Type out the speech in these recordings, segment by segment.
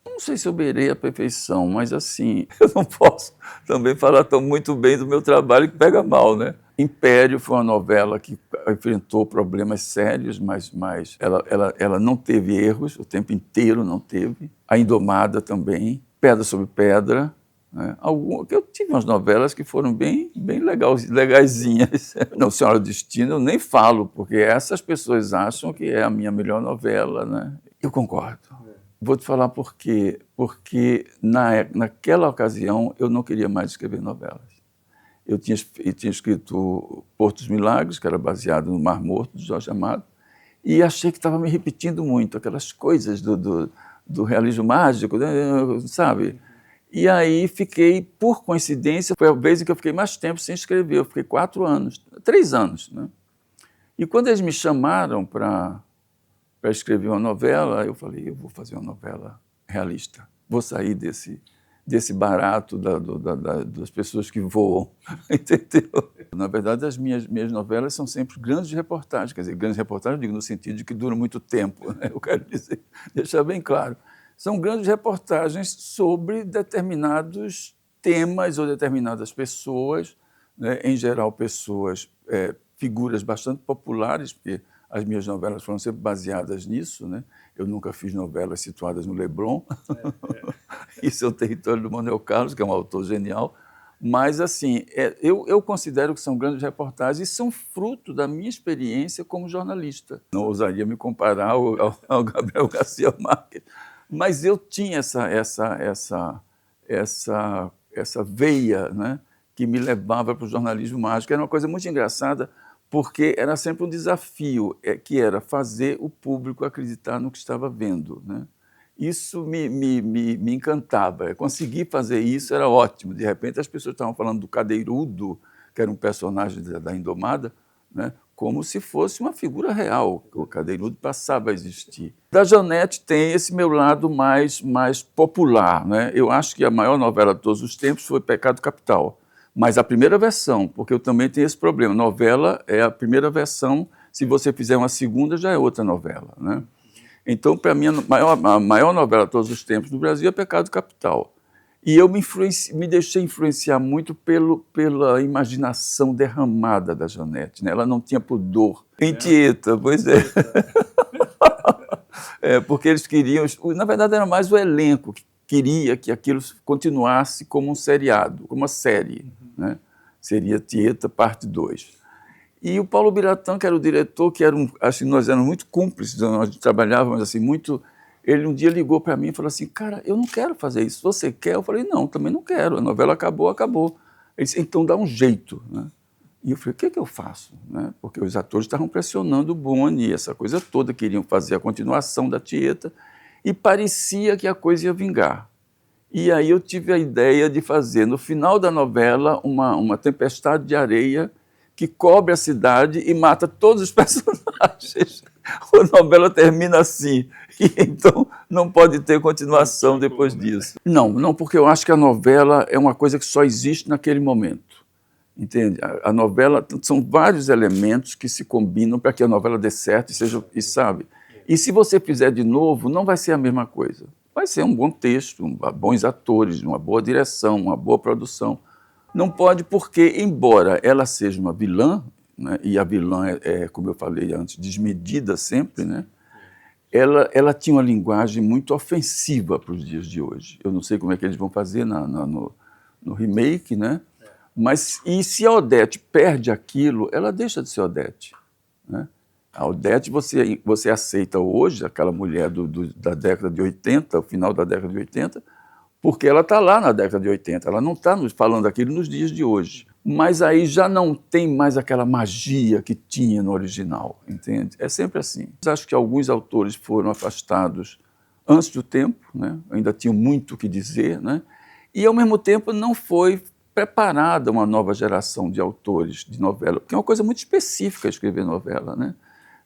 Não sei se eu beirei a perfeição, mas assim, eu não posso também falar tão muito bem do meu trabalho que pega mal, né? Império foi uma novela que enfrentou problemas sérios, mas ela não teve erros, o tempo inteiro não teve. A Indomada também, Pedra sobre Pedra. Né? Eu tive umas novelas que foram bem legaisinhas. Não, Senhora do Destino, eu nem falo, porque essas pessoas acham que é a minha melhor novela. Né? Eu concordo. Vou te falar por quê. Porque naquela ocasião eu não queria mais escrever novelas. Eu tinha escrito Porto dos Milagres, que era baseado no Mar Morto, de Jorge Amado, e achei que estava me repetindo muito, aquelas coisas do realismo mágico, né, sabe? E aí fiquei, por coincidência, foi a vez em que eu fiquei mais tempo sem escrever, eu fiquei 4 anos, 3 anos. Né? E quando eles me chamaram para escrever uma novela, eu falei, eu vou fazer uma novela realista, vou sair desse barato das pessoas que voam, entendeu? Na verdade, as minhas novelas são sempre grandes reportagens, quer dizer, grandes reportagens, digo no sentido de que duram muito tempo, né? Eu quero dizer, deixar bem claro. São grandes reportagens sobre determinados temas ou determinadas pessoas, né? Em geral, pessoas, figuras bastante populares, porque as minhas novelas foram sempre baseadas nisso, né? Eu nunca fiz novelas situadas no Leblon. Isso é o território do Manuel Carlos, que é um autor genial. Mas, assim, eu considero que são grandes reportagens e são fruto da minha experiência como jornalista. Não ousaria me comparar ao Gabriel Garcia Marques, mas eu tinha essa veia, né, que me levava para o jornalismo mágico. Era uma coisa muito engraçada, porque era sempre um desafio, que era fazer o público acreditar no que estava vendo. Né? Isso me encantava. Conseguir fazer isso era ótimo. De repente, as pessoas estavam falando do Cadeirudo, que era um personagem da Indomada, né? Como se fosse uma figura real. O Cadeirudo passava a existir. Da Janete tem esse meu lado mais popular. Né? Eu acho que a maior novela de todos os tempos foi Pecado Capital. Mas a primeira versão, porque eu também tenho esse problema. Novela é a primeira versão, se você fizer uma segunda, já é outra novela. Né? Então, para mim, a maior novela de todos os tempos no Brasil é Pecado Capital. E eu me deixei influenciar muito pela imaginação derramada da Janete. Né? Ela não tinha pudor. Em Tieta, pois é. Porque eles queriam... Na verdade, era mais o elenco que queria que aquilo continuasse como um seriado, como uma série. Né? Seria Tieta, parte 2. E o Paulo Biratã, que era o diretor, acho que nós éramos muito cúmplices, nós trabalhávamos assim muito. Ele um dia ligou para mim e falou assim, cara, eu não quero fazer isso, você quer? Eu falei, não, também não quero, a novela acabou, acabou. Ele disse, então dá um jeito. Né? E eu falei, o que eu faço? Né? Porque os atores estavam pressionando o Boni, essa coisa toda, queriam fazer a continuação da Tieta, e parecia que a coisa ia vingar. E aí eu tive a ideia de fazer, no final da novela, uma tempestade de areia que cobre a cidade e mata todos os personagens. A novela termina assim, e então não pode ter continuação depois disso. Não, porque eu acho que a novela é uma coisa que só existe naquele momento. Entende? A novela são vários elementos que se combinam para que a novela dê certo e sabe? E se você fizer de novo, não vai ser a mesma coisa. Vai ser um bom texto, bons atores, uma boa direção, uma boa produção. Não pode porque, embora ela seja uma vilã, né, e a vilã como eu falei antes, desmedida sempre, né, ela tinha uma linguagem muito ofensiva para os dias de hoje. Eu não sei como é que eles vão fazer no remake, né, mas e se a Odete perde aquilo, ela deixa de ser Odete. Né? A Odete você aceita hoje, aquela mulher da década de 80, o final da década de 80, porque ela está lá na década de 80, ela não está falando aquilo nos dias de hoje. Mas aí já não tem mais aquela magia que tinha no original, entende? É sempre assim. Acho que alguns autores foram afastados antes do tempo, né? Ainda tinham muito o que dizer, né? E, ao mesmo tempo, não foi preparada uma nova geração de autores de novela, porque é uma coisa muito específica escrever novela, né?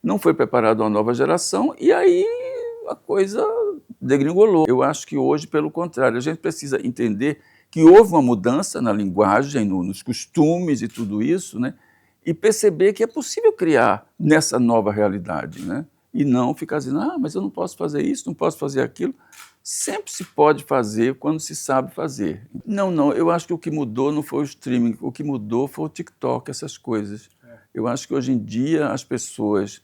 Não foi preparada uma nova geração e aí a coisa degringolou. Eu acho que hoje, pelo contrário, a gente precisa entender que houve uma mudança na linguagem, nos costumes e tudo isso, né? E perceber que é possível criar nessa nova realidade, né? E não ficar dizendo, mas eu não posso fazer isso, não posso fazer aquilo. sempre se pode fazer quando se sabe fazer. Não, eu acho que o que mudou não foi o streaming, o que mudou foi o TikTok, essas coisas. Eu acho que hoje em dia as pessoas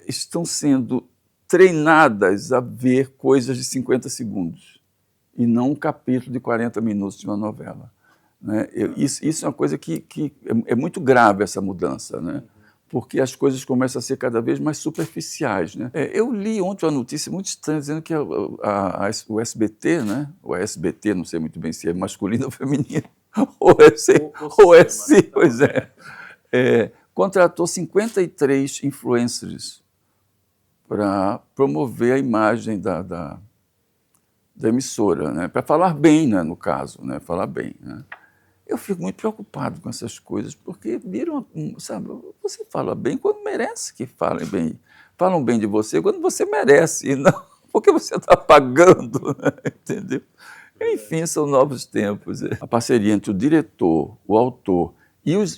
estão sendo treinadas a ver coisas de 50 segundos e não um capítulo de 40 minutos de uma novela. Né? Isso é uma coisa que é muito grave, essa mudança, né? Porque as coisas começam a ser cada vez mais superficiais. Né? Eu li ontem uma notícia muito estranha dizendo que o SBT, né? O SBT, não sei muito bem se é masculino ou feminino, pois é, contratou 53 influencers para promover a imagem da emissora, né? Para falar bem, né, no caso, né? Falar bem, né? Eu fico muito preocupado com essas coisas, porque sabe, você fala bem quando merece que falem bem. Falam bem de você quando você merece, e não porque você está pagando, né? Entendeu? Enfim, são novos tempos. A parceria entre o diretor, o autor e os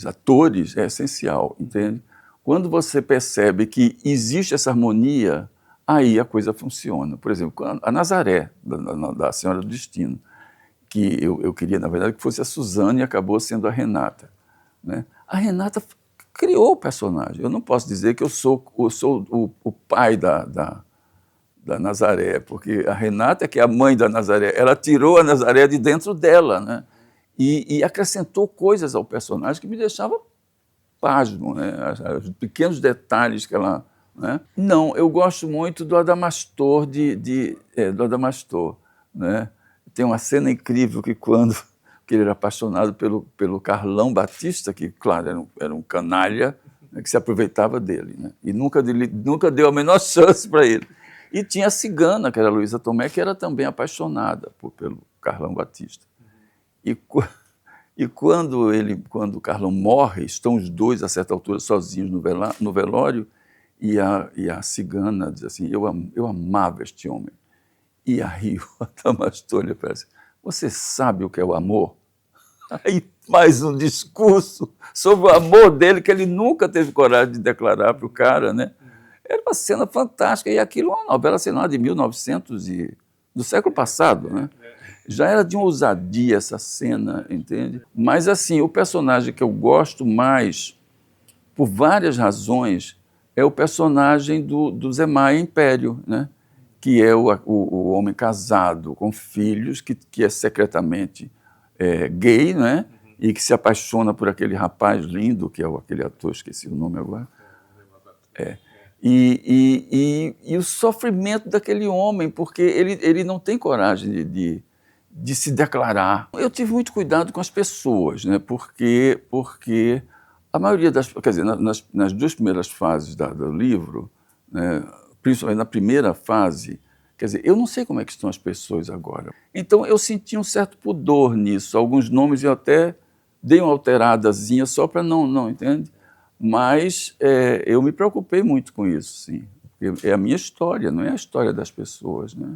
atores é essencial, entende? Quando você percebe que existe essa harmonia, aí a coisa funciona. Por exemplo, a Nazaré, da Senhora do Destino, que eu queria, na verdade, que fosse a Suzana e acabou sendo a Renata. Né? A Renata criou o personagem. Eu não posso dizer que eu sou o pai da Nazaré, porque a Renata, que é a mãe da Nazaré, ela tirou a Nazaré de dentro dela, né? E acrescentou coisas ao personagem que me deixavam pasmo, né? Os pequenos detalhes que ela... Né? Não, eu gosto muito do Adamastor, do Adamastor, né? Tem uma cena incrível que que ele era apaixonado pelo Carlão Batista, que, claro, era um canalha, né, que se aproveitava dele, né? E nunca deu a menor chance para ele. E tinha a cigana, que era a Luísa Tomé, que era também apaixonada pelo Carlão Batista. E quando o Carlão morre, estão os dois, a certa altura, sozinhos no velório, e a cigana diz assim, eu amava este homem. E aí o Adamastor lhe parece, você sabe o que é o amor? Aí faz um discurso sobre o amor dele, que ele nunca teve coragem de declarar para o cara, né? Era uma cena fantástica, e aquilo é uma novela, sei lá, de 1900 do século passado, né? Já era de uma ousadia essa cena, entende? Mas, assim, o personagem que eu gosto mais, por várias razões, é o personagem do Zé Maia Império, né? Que é o homem casado com filhos, que é secretamente gay, né? E que se apaixona por aquele rapaz lindo, que é aquele ator, esqueci o nome agora. E o sofrimento daquele homem, porque ele não tem coragem de se declarar. Eu tive muito cuidado com as pessoas, né? Porque a maioria quer dizer, nas duas primeiras fases do livro, né? Principalmente na primeira fase, quer dizer, eu não sei como é que estão as pessoas agora. Então eu senti um certo pudor nisso. Alguns nomes eu até dei uma alteradazinha só para não, entende? Mas eu me preocupei muito com isso, sim. Porque é a minha história, não é a história das pessoas, né?